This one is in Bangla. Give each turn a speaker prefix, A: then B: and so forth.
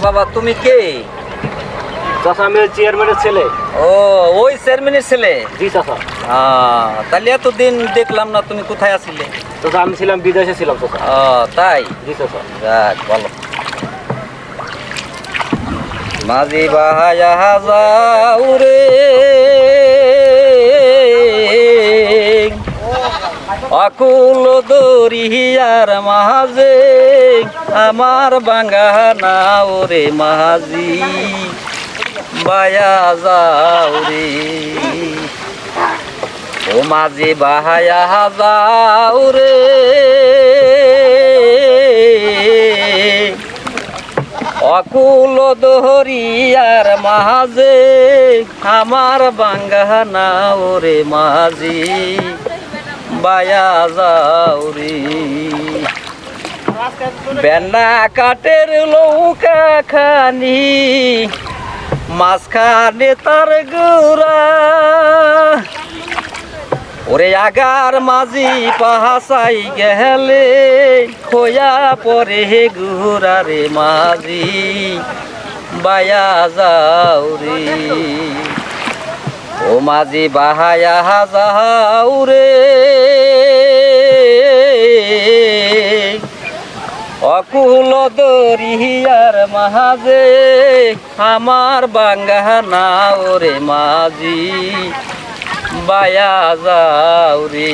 A: বাবা তুমি কে?
B: চাচা আমি চেয়ারম্যানের ছেলে।
A: ও ওই চেয়ারম্যানের ছেলে?
B: জি চাচা।
A: তাহলে এতদিন দেখলাম না, তুমি কোথায় আছিলে?
B: চাচা আমি ছিলাম বিদেশে ছিলাম চাচা।
A: তাই?
B: জি চাচা।
A: যাক ভালো। মাঝি বাহায়া যাও রে আকুল দরিয়ার মাঝে আমার বাঙ্গা নাও রে মাঝি বায়া যাও রে। ও মাঝি বাহায়া যাও রে অকুল দরিয়ার মাঝে আমার বাঙ্গা নাও রে মাঝি বায়া যাও রে। বেনা কাটের লৌকা খানি মাঝখানে তার গোরা ওরে আগার মাঝি পাহাসাই গেলে খোয়া পরে গুরা রে মাঝি বায়া যাও রে। ও মাঝি বাহায়া যাও রে অকুল দরিয়ার মাঝে আমার বাঙ্গা নাও রে মাঝি বায়া যাও রে।